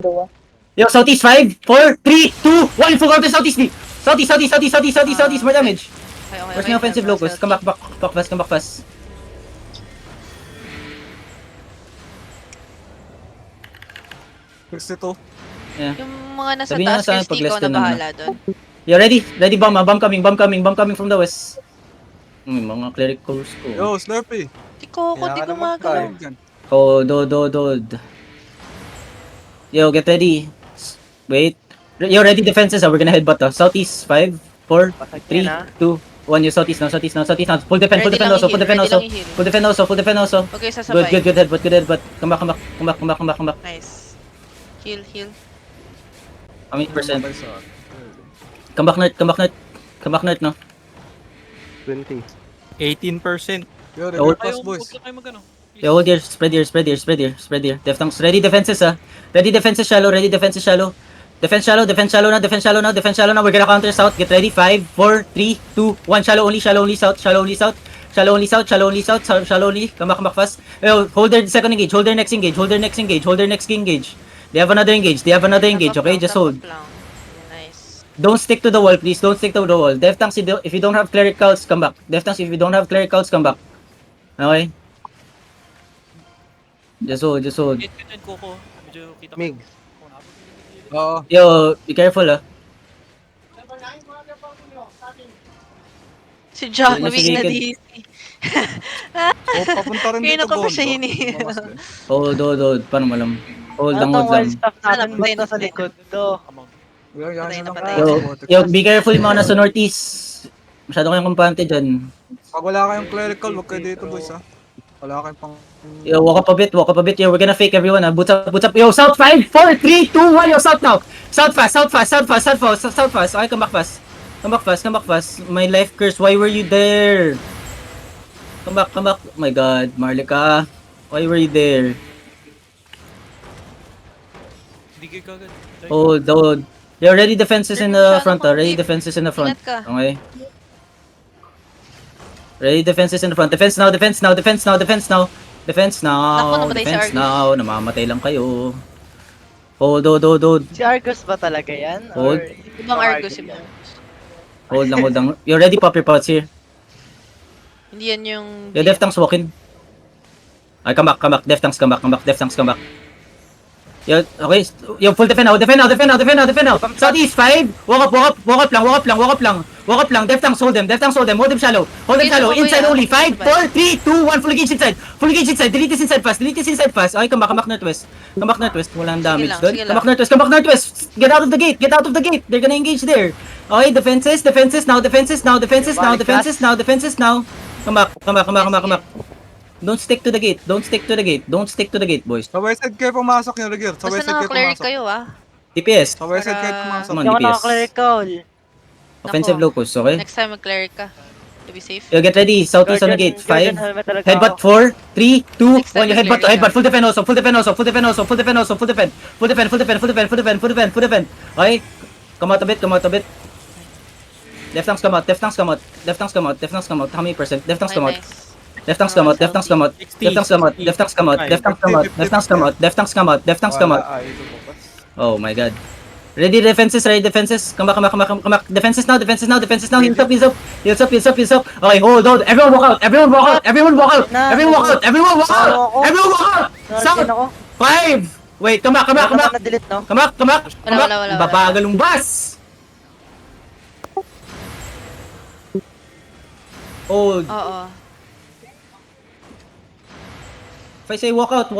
Yo, southeast, 5, 4, 3, 2, 1, full counter southeast, B. Southeast, more damage. Okay. Where's my offensive locus? Come back fast, come back fast. Yeah. Yung mga nasa Sabihin niyo taas, sa akin Christy, pag less ikaw na than ano. bahala doon. Yo, ready bomb, bomb coming from the west. Mga cleric course ko. Yo, Slurpee. Di ko gumagalaw. Oh, do. Yo, get ready. Wait. Yo, ready defenses, we're gonna headbutt, Southeast, 5, 4, 3, 2, 1, yo, southeast now. Full defend Ready lang also. i-heal. Full defend also. Okay, sasabay. Good headbutt. Come back. Nice. Heal. How many percent? Come back north, no? 20. 18%. Yo, Oh, reverse pass, boys. Yo, hold here, spread here. Deftanks, ready defenses, Ready defenses shallow. Defense shallow now. We're gonna counter south. Get ready. 5, 4, 3, 2, 1. Shallow only south. Shallow only. Come back fast. Yo, hold their second engage. Hold their next engage. They have another engage. Okay, just hold. Nice. Don't stick to the wall, please. Deftanks, if you don't have clericals, come back. Okay? Just hold. Mig. Oo. Yo, be careful, Si John Sige, Wick na sige. DC. Oh, papunta rin Kaya dito, na ko pa Bondo. siya hinihila. Lumabas din. Hold. Paano malam? Hold lang. Staff natin, Ano, ba't nasa likod to? Yan, yan, Patay na yan. patay. Yo, be careful yung mga nasa northeast. Masyado kayong kumpante dyan. Pag wala kayong clerical, wag kayo dito, boys, ha. Wala kayong pang... Yo, walk up a bit. Yo, we're gonna fake everyone, Boots up. Yo, south 5, 4, 3, 2, 1. Yo, south now. South fast. Okay, come back fast. My life curse, why were you there? Come back. Oh my god, Marlica. Why were you there? Hold. Yo, ready defenses in the front, Ingat ka. Okay. Ready defenses in the front. Defense now. Naku, namatay si Argus. Namamatay lang kayo. Hold. Si Argus ba talaga yan? Hold. Or Ibang Argus. Hold lang. You ready, pop your pots here. Hindi yan yung... Yo, Deftanks walk-in. Ay, come back. Deftanks, come back. Yo, okay. Yo, full defend now. Southeast, 5. Walk up lang. Deftanks, hold them. Hold them shallow. Inside only. 5, 4, 3, 2, 1. Full engage inside. Delete this inside fast. Okay, come back northwest. Walang damage doon. Sige Come lang. back northwest. Get out of the gate. They're gonna engage there. Okay, defenses now. Come back. Don't stick to the gate, boys. Sa west side kayo pumasok yung Rigir. Sa Basta west side kayo naka-cleric pumasok. kayo, DPS. Sa west side kayo Para- pumasok. Come on, hindi ako DPS. naka-clerical. Offensive Nako. locus, okay? Next time mag-cleric ka. To be safe. Yo, get ready. Southeast on the gate. 5. helmet talaga Headbutt ako. 4, 3, 2, Next time 1. You headbutt. clear Full defend also. Full defend. Okay? Come out a bit. Deftanks come out. How many percent? Deftanks come out. Nice. Deftanks come out. Oh my god. Ready defenses. Come back. Defenses now. Heals up. Okay, hold. Everyone walk out. South. Narating ako. 5. Wait, come back. Wala naman na-delete, no? Come back. Wala. Babagal yung bus. Hold. Oo. If I say walk out.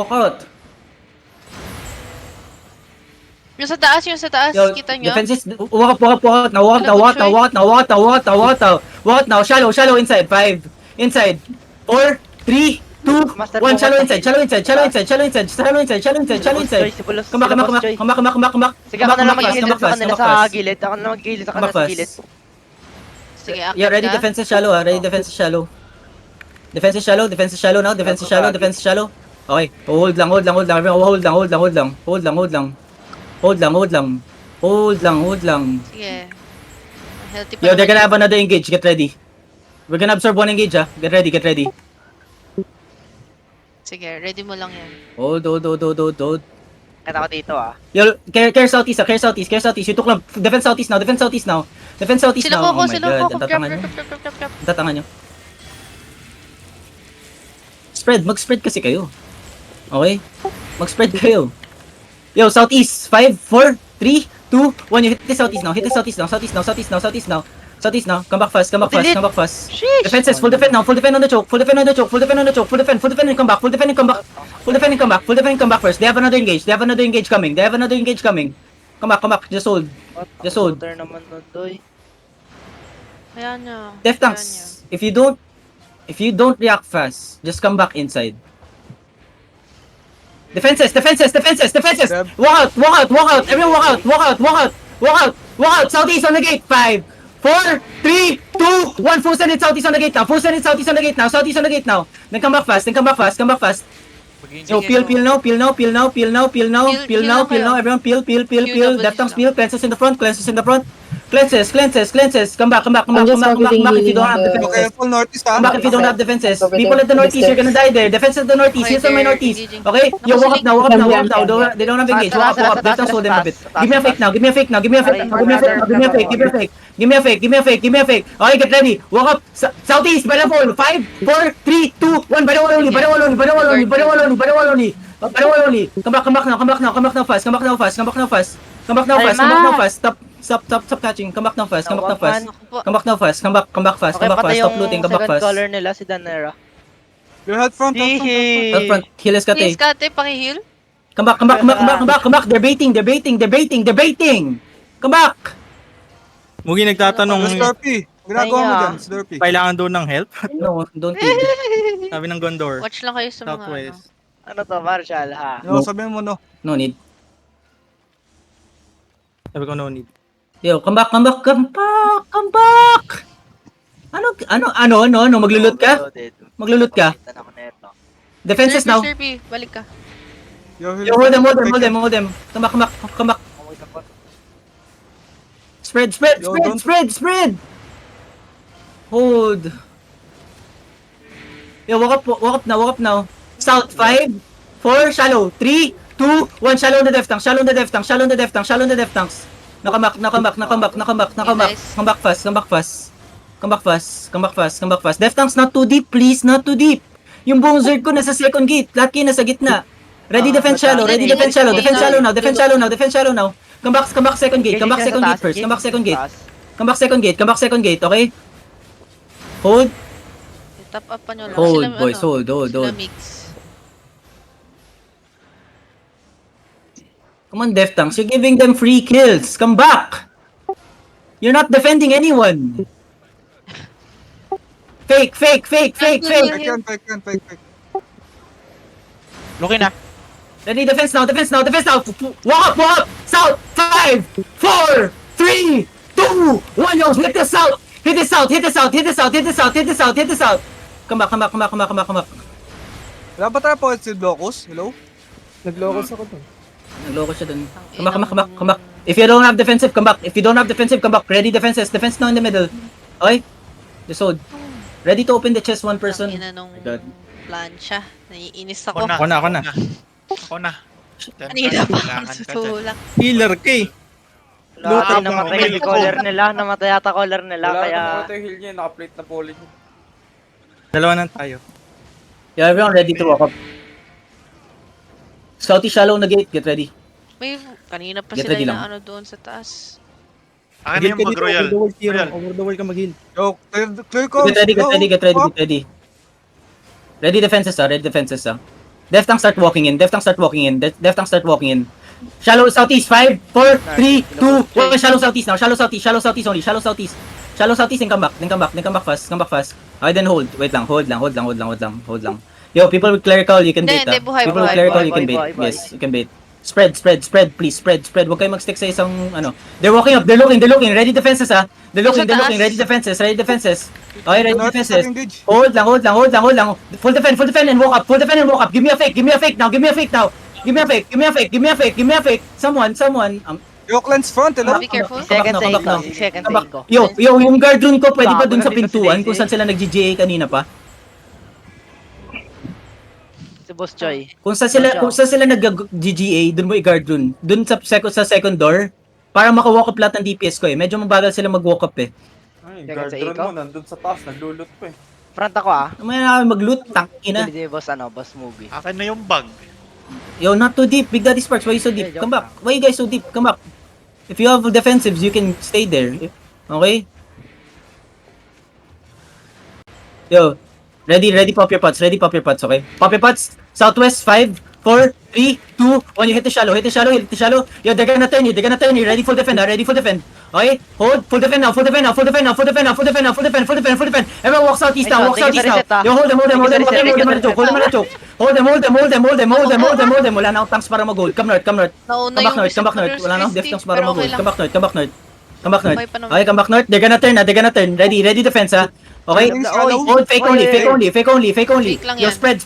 Yung sa taas, Yo, kita nyo? defenses, walk out now. Shallow inside. 5. Inside. 4, 3, 2, Master 1. Shallow Pokat. inside. Come back. Sige, ako na lang magigilid Come sa back kanila fast. sa gilid. Ako na magigilid sa kanila sa Come back gilid. Sige, Yeah, ready ka. defenses shallow, Defenses shallow now. Okay, hold lang. Everyone, hold lang. Sige. Healthy pa Yo, they're naman gonna have another engage. Get ready. We're gonna absorb one engage, Get ready. Sige, ready mo lang yan. Hold. Kaya ako dito ah. Yo, care southeast, care southeast, care southeast. You took lang. Defense southeast now, defense southeast now. Defense southeast Sila now. ko, Oh my sila god, ko. ang Grab, tatangan grab, nyo. grab, grab, grab, grab. Ang tatangan nyo. Spread, mag-spread kasi kayo. Okay? Mag-spread kayo. Yo, southeast. 5, 4, 3, 2, 1. You hit the southeast now. Hit the southeast now. Southeast now. Southeast now. Southeast now. Southeast now. Come back fast. Come back fast. Come back fast. Sheesh! Defenses. Full defend now. Full defend on the choke. Full defend on the choke. Full defend on the choke. Full defend. Full defend and come back. Full defend and come back. Full defend and come back. Full defend and come back first. They have another engage. They have another engage coming. They have another engage coming. Come back. Come back. Just hold. Just hold. Shooter naman nun, Doy. Ayan niya. Death Ayan niya. tanks. If you don't react fast, just come back inside. Defenses. Defenses. Defenses. Defenses. Deb. Walk out. Walk out. Walk out. Everyone walk out. Walk out. Walk out. Walk out. Walk out. Southeast on the gate. 5, 4, 3, 2, 1. Full send it southeast on the gate now. Full send it southeast on the gate now. Southeast on the gate now. Then come back fast. Then come back fast. Come back fast. Yo, peel now, peel now, peel now, peel now, peel now, Peel- peel peel now, lang peel kayo. now. Everyone peel, peel, peel, Peel peel. double Left tongues lang. peel. Cleanses in the front. Cleanses in the front. Cleanses, cleanses, cleanses. Come back, come back, come back, I'm come just back, come back, come back if you don't have focusing on Be the- defenses. careful, Northeast ha. Come back if you don't have defenses. Over People there, at the to the northeast, you're gonna die there. Defense at the northeast. Okay, Here's on my they're northeast. engaging. Okay? Yo, walk up now, walk up now, walk up now. Yeah. They don't have engage. Taas, Walk up, walk up. taas, Left tongues hold them a bit. taas, Give me a taas, fake now, give me a fake now, give me a fake now, give me a fake now, give me a fake, give me a fake. Give me a fake, give me a fake, give me a fake. Okay, get ready. Walk up. Southeast, by the wall. 5, 4, 3, 2, 1. By the wall only, by the wall only, by the wall only, by the wall only, by the wall only. By the wall only. Come back now, come back now, come back now fast, come back now fast, come back now fast. Come back now fast, come back now fast. Stop catching. Come back now fast, come back now fast. Come back now fast, come back fast, Okay, come back patay fast. Stop looting, come back second fast. caller nila, si Danera. Your head front, head front, head front. Up front, heal is Please, kate. Kate, paki-heal. Come back, come back, come back, come back, come back, come back. They're baiting, they're baiting, they're baiting, they're baiting. Come back. Mugi nagtatanong, Yung Slurpee. Ginagawa mo Kaya. dyan, Slurpee. kailangan doon ng help? No, don't kill. Sabi ng Gondor, Watch lang kayo sa mga ano. Southwest. Ano to, Marshall, ha? No, sabihin mo no. No need. Sabi ko no need. Yo, come back, come back, come back, come back. Ano, maglulot ka? Loaded. Maglulot ka? Pakitan ako neto. Defenses now. Slurpee, balik ka. Yo, Yo, hold them, hold them, hold them, hold them. Come back, come back, come back. Amoy ka po. Spread, spread, Yo, spread, don't- spread, spread. Hold. Yo, walk up now. South 5, 4, shallow. 3, 2, 1, shallow on the def tanks, shallow on the def tanks, shallow on the def tanks, shallow on the def tanks. Nakamak. Nice. Come back fast. Come back fast. Def tanks not too deep, please, not too deep. Yung buong zerg ko nasa second gate, lahat kayo nasa gitna. Ready defense shallow, ready defense shallow, defense shallow now, defense shallow now. Come back second gate, come back second gate first, come back second gate. Come back second gate, okay? Hold. Top up pa nyo lang. Hold, Sila, boys, ano, hold. Sila mix. Come on, Def Tanks, you're giving them free kills. Come back. You're not defending anyone. Fake. Fake yan, fake yan, fake. Lucky na. Ready, defense now. Walk up. South, 5, 4, 3, 2, 1, yo, hit the south. Hit the south. Come back. Wala ba tayo po si Blocus? Hello? Naglocos ako dun. Nagloko siya dun. Come back. If you don't have defensive, come back. Ready defenses. Defense now in the middle. Okay? Just hold. Ready to open the chest, one person. Ang ina nung My God. plancha. Naiinis ako. Ako na. Ako na. Kanina pa Kailangan ako ka dyan. tutulak. Healer ka eh. Wala, Lutang namatay ako. yung caller nila. Namatay yata caller nila, kaya... heal niya, naka-plate na poli. Dalawa na tayo. Yeah, everyone ready to walk up. Scouty shallow na gate, get ready. May, kanina pa Get sila ready lang. na ano doon sa taas. Akin na Heal yung ka dito, mag-royal. over the wall, Tiro. Royal. Over the wall ka mag-heal. Yo, clear ko. Get ready. Ready defenses ah. Def tank start walking in. Def tank start walking in. Shallow southeast, 5, 4, 3, 2, 1, shallow southeast now. Shallow southeast only. Shallow southeast, then come back fast. Okay, then hold. Wait lang. Hold lang. Yo, people with clerical, you can Hindi, bait ah. hindi, buhay, People with buhay, clerical, buhay, you can buhay, bait. buhay. Yes, you can bait. Spread, please, spread. Huwag kayo mag-stick sa isang, ano. They're walking up, they're looking. Ready defenses ah. They're looking. Sa taas. Ready defenses. Okay, ready Northeast defenses. engage. Hold lang. Full defend and walk up. Give me a fake now. Give me a fake. Someone. Yo, cleanse front, hello? Be careful. Come back now. Second Come back. ko. Yo, yung guard rune ko, pwede ba Bago dun sa na dito si pintuan Daisy. kung saan sila nag-GGA kanina pa? Si Boss Choi. Kung sa sila nag-GGA, dun mo i-guard dun. Dun sa second door, para maka-walk up lahat ng DPS ko eh. Medyo mabagal sila mag-walk up eh. Ay, Kaya guard sa drone ikaw? mo, nandun sa taas, naglulot pa eh. Front ako ah. Mamaya na mag-loot, tangina. Hindi, boss movie. Akin na yung bag. Yo, not too deep. Big Daddy Sparks, why you so deep? Yeah, Come back. Why you guys so deep? Come back. If you have defensives, you can stay there. Okay? Yo, ready, pop your pots, okay? Pop your pots, southwest, 5, 4, 3, 2, 1, you hit the shallow. Yo, they're gonna turn you, ready, full defend, okay? Hold, full defend now. Everyone walk southeast now, Yo, hold them, Hold them at a choke. Hold them. Wala na akong tanks para mag-hold. Come north. Nauna Come back north. Christy, Wala na akong def tanks para pero mag-hold. okay Come lang. back north. May pa naman. Okay, come back north. They're gonna turn. Ready defense ha. Okay? Hold, fake only. Fake lang Yo, yan. spread.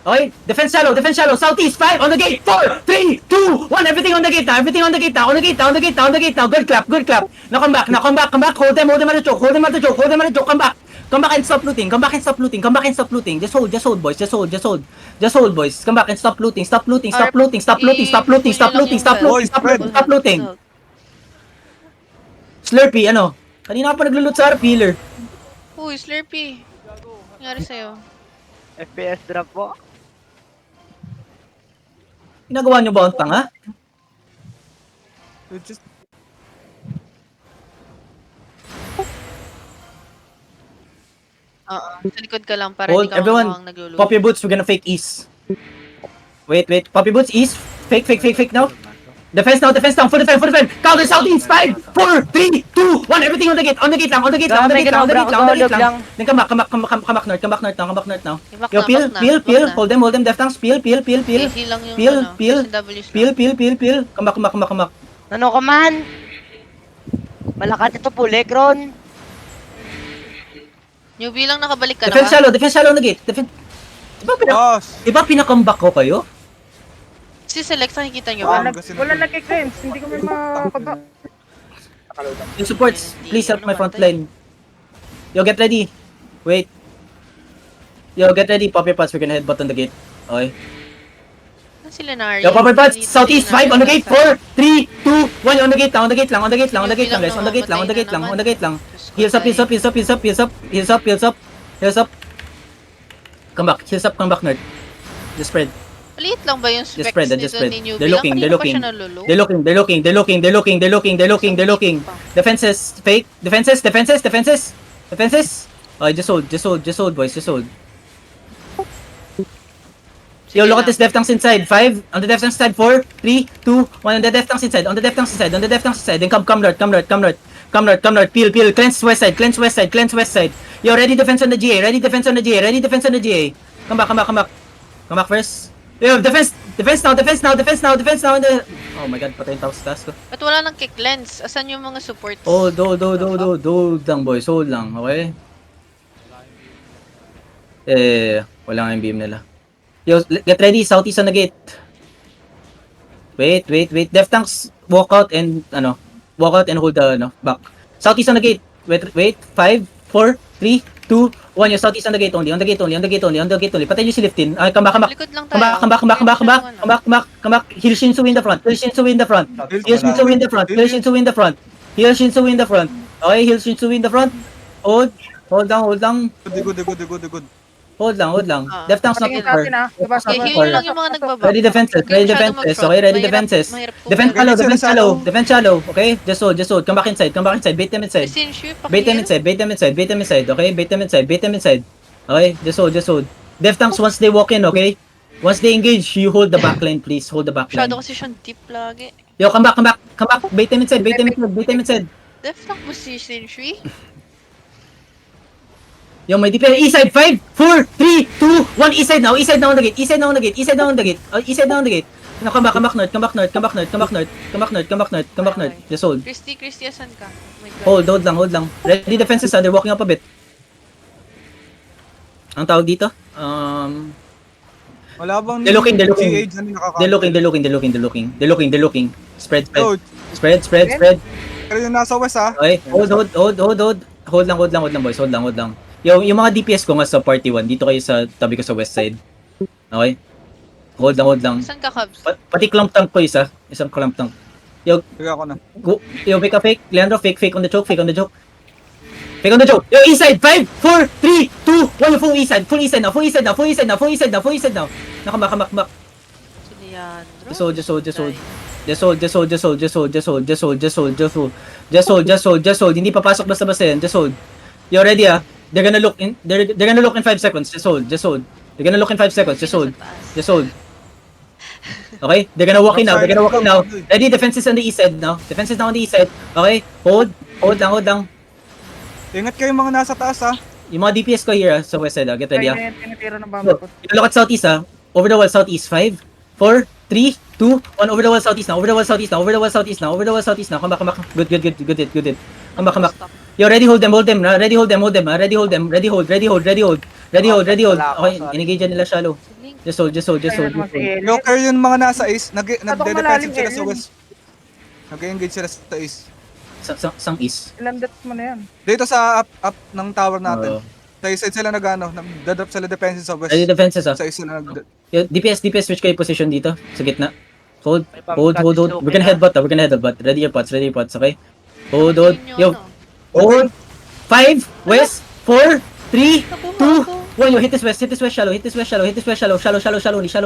Okay? Defense shallow. Southeast, 5, on the gate. 4, 3, 2, 1. Everything on the gate now. On the gate now. Good clap. Now come back. Hold them at the choke. Come back and stop looting. Just hold, boys. Just hold, boys. Come back and stop looting. Stop looting. Slurpee, ano? Kanina pa naglulot sa RP, healer. Uy, Slurpee. Nangyari sa'yo. FPS drop po. Ginagawa nyo ba ang tanga? Just Sa likod ka lang para Hold, hindi ka everyone. makuha ang naglulot. Pop your boots, we're gonna fake east. Wait. Pop your boots, east. Fake now. Defense now. Full defend. Counter southeast, 5, 4, 3, 2, 1. Everything on the gate lang. Then come back north now. I-back Yo, na, peel. back na. Hold them, def tanks. Peel. Okay, lang yung SWs lang. Peel. Come back. Ano ka man? Malakas ito po, Lekron. Newbie lang nakabalik ka na Defense ba? shallow on the gate. boss. Diba pinakambak ko kayo? Si Select, nakikita nyo ba? Wala nag-cleanse, hindi ko may makakaba. Yung supports, please help my front line. Yo, get ready. Wait. Yo, get ready. Pop your pots. We're gonna headbutt on the gate. Okay. Ano sila na Yo, pop your pots. Southeast, 5, on the gate. 4, 3, 2, 1. On the gate lang, guys. On the gate lang. Heals up. Come back. North. Just spread. Maliit lang ba yung Just specs spread. nito ni Newbie They're lang? looking. Kanina pa siya nalulok. They're looking. Defenses, fake. Defenses. Okay, just hold, boys. Yo, look at this def tanks inside. 5, on the def tanks inside. 4, 3, 2, 1, on the def tanks inside. Then come north. Peel. Cleanse west side. Yo, ready defense on the GA. Come back first. Yo, defense now. Oh my god, patay yung tao sa task ko. Ba't wala nang kick lens? Asan yung mga supports? Hold lang, boys. Hold lang, okay? Wala nga yung beam nila. Yo, get ready. Southeast on the gate. Wait. Def tanks, walk out and hold the, back. Southeast on the gate. Wait. 5, 4, 3, 2, 1. Yung southeast on the gate only. Patay nyo si Liftin. Come back. Likod lang tayo. Come back. Heal Shinsu in the front. Heal Shinsu in the front. Okay, heal Shinsu in the front. Hold down. Good. Hold lang. Def tanks not too far. Okay, heal lang yung mga nagbaba. Ready defenses. Okay, ready defenses. Defense shallow. Okay, just hold. Come back inside. Bait them inside. Bait them inside. Okay, bait them inside. Okay, just hold. Def tanks once they walk in, okay? Once they engage, you hold the backline, please. Hold the backline. Masyado kasi siyang deep lagi. Yo, come back. Bait them inside. Def tank mo si Sentry? Yo, may DPS. East side, 5, 4, 3, 2, 1. East side now on the gate. Now, come back north. Just hold. Christy, asan ka? Oh my God. Hold lang. Ready defenses, they're walking up a bit. Ang tawag dito? Wala bang They're looking. GA dyan yung nakaka- They're looking. Spread. Yo, Spread. pero yung nasa west ha. Okay, hold. Hold lang, boys. Hold lang. Yung mga DPS ko nga sa party 1, dito kayo sa tabi ko sa west side. Okay? Hold lang. Saan ka, Cubs? Pati clamp tank ko isa. Isang clamp tank. Sige ako na. Make a fake. Leandro, fake on the choke. Fake on the choke. Fake on the choke. Yo, east side. 5, 4, 3, 2, 1. Full east side. Full east side now. Full east side now. Full east side now. Full east side now. Full east side now. Nakamak. Si Leandro? Just hold. Hindi papasok basta-basta yan. Just hold. You ready ah? They're gonna look in 5 seconds. Just hold. They're gonna look in 5 seconds. Just hold. Okay? They're gonna walk in now. Ready? Defenses on the east side now. Okay? Hold lang. Ingat kayo mga nasa taas ha. Yung mga DPS ko here sa west side ah. Get ready ah. Tinitira ng bamba ko. Look at southeast ah. Over the wall southeast. 5, 4, 3, 2, 1. Over the wall southeast now. Come back. Good. Come back. Yo, ready hold them. Ready hold. Okay, engage nila shallow. Just hold. Yo, kayo yung mga nasa east. Nagde-defensive sila sa west. Nag-engage sila sa east. Sang east. Ilan deaths mo na yan? Dito sa up ng tower natin. Oo. Sa east side sila nag-drop sila defensive sa west. Ready defenses ah. Sa east sila Yo, DPS switch kayo position dito sa gitna. Hold. We're gonna headbutt. Ready your pots, okay? Hold. Yo, hold. 5, west, 4, 3, 2, 1. Yo, hit this west shallow. Shallow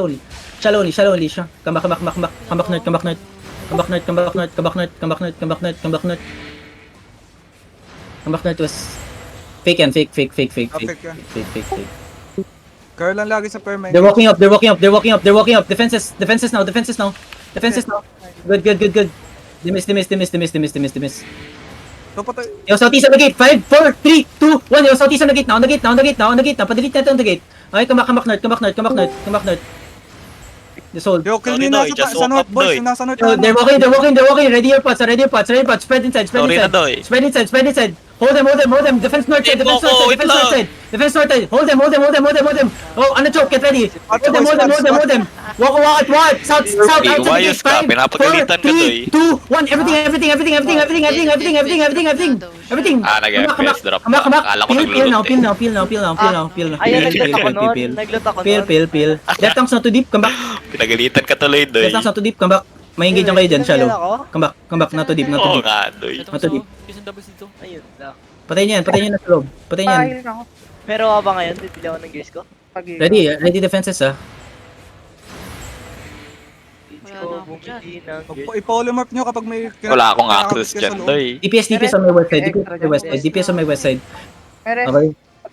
only. Come back north. Come back north west. Fake yan. Fake. Fake yan. Girl lang lagi sa perma. They're walking up. Defenses now. Good. They miss. So, patay. Yo, southeast on the gate. 5, 4, 3, 2, 1. Yo, southeast on the gate now. Padelete natin on the gate. Okay, come back north. Just hold. Yo, kill nyo Doy, nasa just sa walk north up, boys. Doy. Yung nasa north. Yo, they're walking. Ready your pots. Spread inside. Sorry na, Doy. Spread inside. Hold them. Defense north side. Wait lang. Defense north side. Hold them. Oh, on the choke. Get ready. Hold them. Walk. South. Iwayos ka, pinapagalitan ka, Doy. 2, 1. Everything. Nag-FPS drop Come back. Akala ko naglulot Peel. Ayun, naglot ako nun. Peel. Death tanks not too deep. Come back. Pinagalitan ka tuloy, Doy. Death tanks not too deep. Come back. May engage lang kayo dyan, shallow. Ako? Come back. Not too deep. Oo nga, Doy. Not too deep. Ayun lang. Patayin niyan na sa loob. Patayin niyan. Pahil ka ako. Pero ba ngayon, bibili ako ng gears ko? Pag-iiga. Ready defenses ah. Wala na ako dyan. Bumili ng gears. I-polymorph nyo kapag may... Wala akong access dyan, Doy. DPS on my west side. May rest. Okay.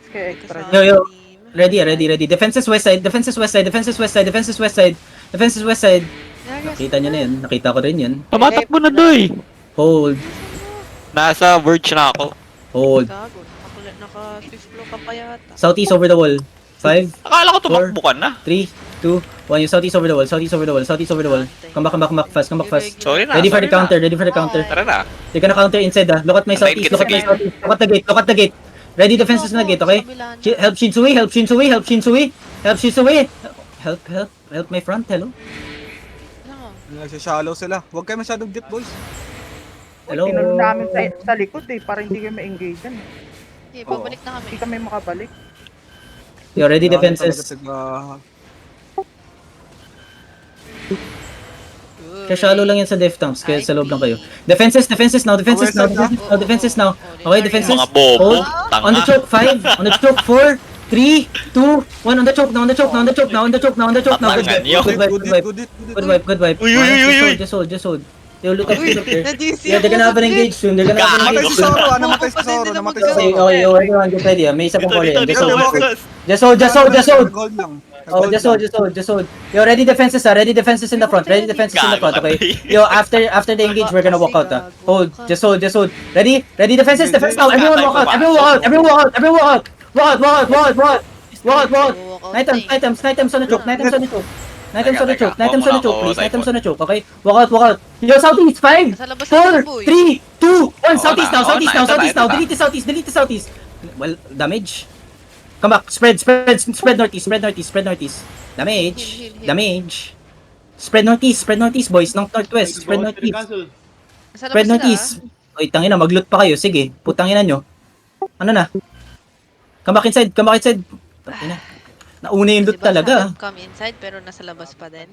Kaya extra. Yo. Ready. Defenses west side. Nakita niyo na yan. Nakita ko rin yan. Tumatakbo na, Doy. Hold. Nasa verge na ako. Hold. Gago. Naka-fifth floor ka pa yata. Southeast over the wall. 5, Akala ko tumakbo ka na. 3, 2, 1. Yung southeast over the wall. Come back fast. Sorry na. Ready for the counter. Tara na. They're gonna counter inside ah. Look at my southeast. Look at the gate. Ready defenses na gate, okay? Help Shinsui. Help my front. Hello. Nagsashallow sila. Huwag kayo masyadong deep boys. Hello. Tinulong namin sa likod para hindi kayo ma-engage yan. Okay, pabalik na kami. Hindi kami makabalik. Yo, ready defenses. Kaya shallow lang yan sa def tanks, kaya sa loob lang kayo. Defenses now. Okay, defenses. Mga bobo. On the Tanga. choke, 5. On the choke, 4, 3, 2, 1. On the choke now. Good vibe. Uy. Just hold. Yo, look at here. Yeah, they're gonna have an engage soon. Namatay si Zoro. Namatay si Zoro. Okay, everyone get ready. May isa pang call yan. Dito. Just hold. Gold lang. Oh, just hold. Yo, ready defenses in the front. Okay. Yo, after the engage, we're gonna walk out. Hold. Just hold. Ready defenses now. Everyone walk out. Walk out. Nine times on the choke. Nine times on the choke. Okay. Walk out. Yo, southeast. 5, Nasa labas 4, na boy. 3, 2, 1. Southeast now. Ito na. Delete the southeast. Well, damage. Come back. Spread northeast. Damage. Spread northeast, boys. Northwest. Spread northeast. Oy, tangina, mag-loot pa kayo. Sige, putangina nyo. Ano na? Come back inside, come back inside. Ina. Nauna yung loot Diba, talaga. sabi ko, come inside, pero nasa labas pa din.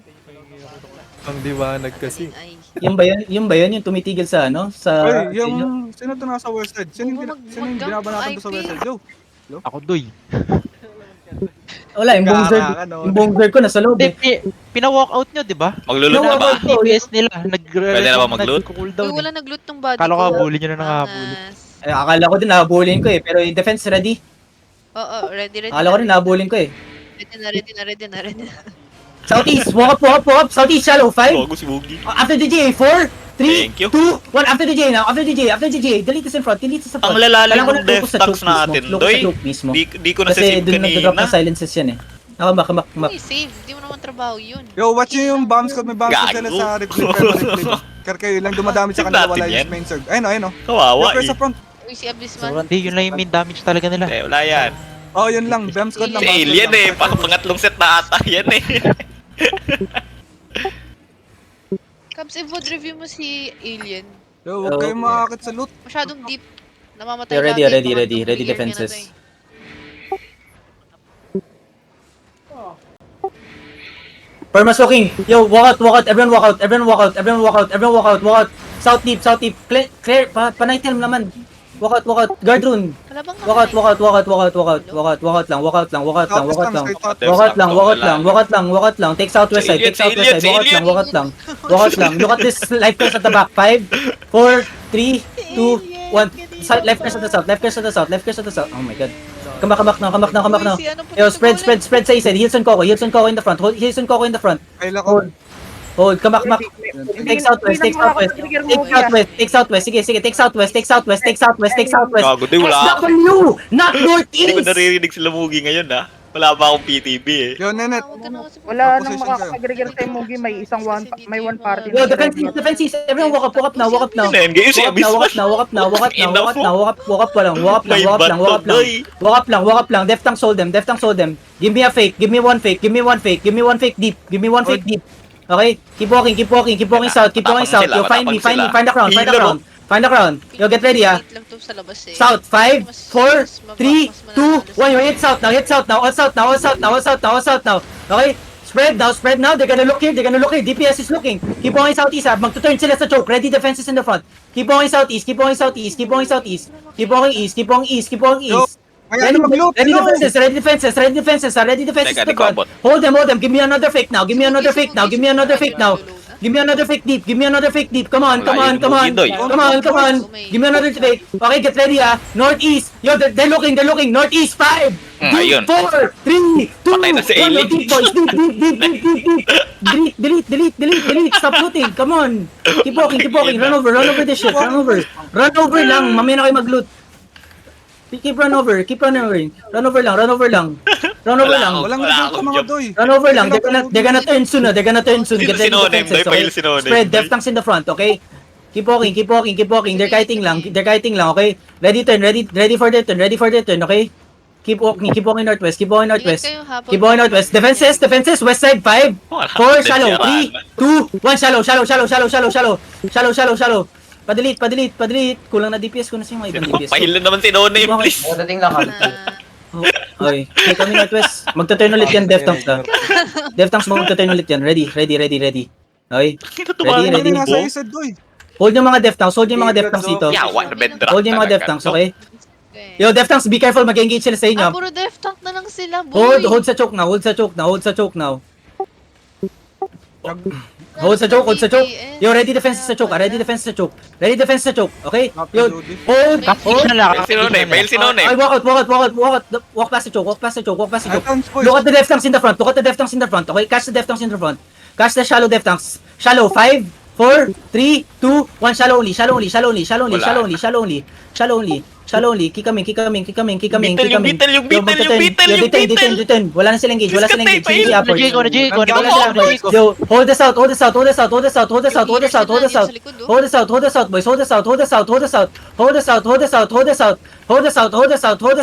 Ang liwanag kasi. Ay, Yung ba yan? Yung ba yan? Yung tumitigil sa ano? Sa... Ay, yung... Sino to nasa west side? Sino yung, sino yung Mag-jump binabanatan to sa IP. west side? Yo! Ako, Doy. Wala, yung buong zerg. Kaka, no? Yung buong zerg ko nasa loob eh. Pina-walk out nyo, di ba? Maglulot na ba? DPS nila. Pwede na ba mag-loot? uy, Nag-cooldown. wala nag-loot tong body Kala ko ko. habulin nyo na nakahabulin. Angas. Eh, akala ko din nahabulin ko eh. Pero yung defense ready. Oo, ready. Akala ko din nahabulin ko eh. Ready na. Southeast, walk up. Southeast, shallow, 5. Bago si Boogie. After the J, 4, 3, Thank you. 2, 1. After the J now. After the J. Delete this in front. Ang lalalim Kailangan ko ng na focus death sa stacks choke mismo. natin, Focus sa Doy. choke mismo. Di ko na Kasi save dun nagdodrop kanina. ng silences yan eh. Nakamak. Uy, save. Di mo naman trabaho yun. Yo, watch nyo yung bomb squad. May bomb squad Gago. sila sa replay. Karkayo lang dumadami sa kanila. Wala Natin yan. yung main surge. Ayun o. Kawawa Refer eh. sa front. Uy, si Abyssman. Hindi, yun lang yung main damage talaga nila. Eh, wala yan. Oh, yun lang. Bomb squad lang. Si bomb squad Alien lang. eh. Pangatlong set na ata yan eh. Cubs, i-vote review mo si Alien. Yo, huwag kayong makakit sa loot. Masyadong deep. Namamatay You're ready, lagi. ready, Mga ready. double Ready ear niya na defenses. to eh. Perma smoking. Yo, walk out. Everyone walk out. South deep. Clear. Panay time naman. Walk out. Guard rune. Wala bang Walk out lang. Walk out lang. Take southwest side. Walk out lang. Look at this life curse at the back. 5, 4, 3, 2, 1. Life curse at the south. Oh my god. Come back now. Uy, si ano po Yo, dito spread ulit? sa isa. Hilson Coco in the front. Hilson Coco in the front. Kailan ko. Hold. Come back. Take southwest. Sige. Take southwest. Gago, di wala. SW, not Hindi ko northeast. naririnig sila Boogie ngayon ah. Wala pa akong PTB eh. Yo, Nenet. Tawag ka na kasi. Wala nang Position kayo. makakapag-regar sa Mugi, may isang one party. Yo, defense. Everyone walk up now. Yun na yun, gayon si Abyssman. Walk up lang. Deft tanks hold them. Give me a fake. Give me one fake deep. Okay? Keep walking south. Yo, find the crown. Yo, get ready ah. Wait lang to sa labas eh. South, 5, Mas- 4, mas mababa, 3, mas 2, mananalo 1. You hit south now. All south now. Okay? Spread now. They're gonna look here. DPS is looking. Keep going southeast. Magtuturn sila sa choke. Ready defenses in the front. Keep going southeast. Keep going east. Kaya mag-loot. Ready defenses Teka, in di the ko front. abot. Hold them. Give me another fake now. Give me another fake deep. Come on. Give me another fake. Okay, get ready ah. Northeast. Yo, they're looking. Northeast 5. Ayun. 4, 3, 2, Patay na si 1. Alien. Deep boys. Delete. Stop looting. Come on. Keep walking. Run over this shit. Run over lang. Mamaya na kayo mag-loot. Keep run over lang. Walang Wala result sa akong mga job. doy. Run over lang. They're gonna turn soon. Get ready Sinonim, defenses, Doy. okay? Fail sinonim, Spread. Doy. Def tanks in the front, okay? Keep walking. They're kiting lang, okay? Ready for their turn, okay? Keep walking northwest. Ingat kayo hapon. Keep going northwest. Defenses, west side, 5, 4, shallow, 3, 2, 1, shallow. Padelete. Kulang na DPS ko na siya yung mga ibang DPS. Pahilan naman si Nonay, please. Okay, kami northwest. Magta-turn ulit yan, Death Tanks na. Death Tanks mo magta-turn ulit yan. Ready. Okay? Tumakas Ready. Ano nasa Bo. isa doy? Hold yung mga Death Tanks dito. Yawa na bedrock. Hold yung mga Death Tanks, okay? Okay. Yo, Death Tanks, be careful, mag-engage sila sa inyo. Puro death tank na lang sila, boy. Hold sa choke now. Hold sa choke. Yo, ready defense sa choke. Okay? Yo, hold. Fail si Nonay. Ay, walk out. Walk past the choke. Items, boys. Look at the Death Tanks in the front. Okay, catch the Death Tanks in the front. Catch the shallow Death Tanks. Shallow, 5, 4, 3, 2, 1. Shallow only. Kick coming. Beetle, yung Yo, Beetle. detain. Wala na silang engage. Sige, upward. Na Jay ko. Yo, hold us out, boys. Hold us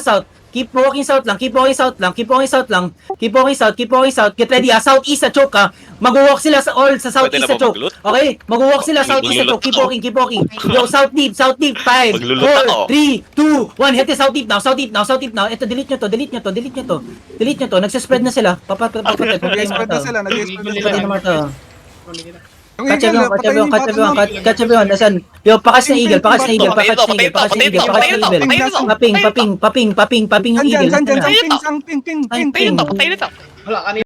out. Keep walking south lang. Keep walking south lang. Keep walking south lang. Keep walking south. Keep walking south. Get ready ah. Southeast sa choke ah. Mag-walk sila sa all sa Pwede southeast na sa ba choke. mag-loot? Okay? Mag-walk sila southeast sa choke. Keep walking. Keep walking. Yo, south deep. South deep. 5, Maglulot ako. 4, 3, 2, 1. Hit it south deep now. South deep now. South deep now. Ito, delete nyo to. Delete nyo to. Delete nyo to. Delete nyo to. Nagsaspread na sila. Papatay. Nag-spread na sila, nag-spread na sila. Patay naman to. Yung Catch eagle, everyone, catch patayin everyone, yung bottom catch everyone, nasan? Yo, pakas na eagle, pakas na eagle, pakas na eagle, pakas na eagle, pakas na eagle. Paping yung Dyan, eagle. dyan, dyan, Nasaan na? ping, ping, ping, ping, ping, Ping. ping. Patay na to.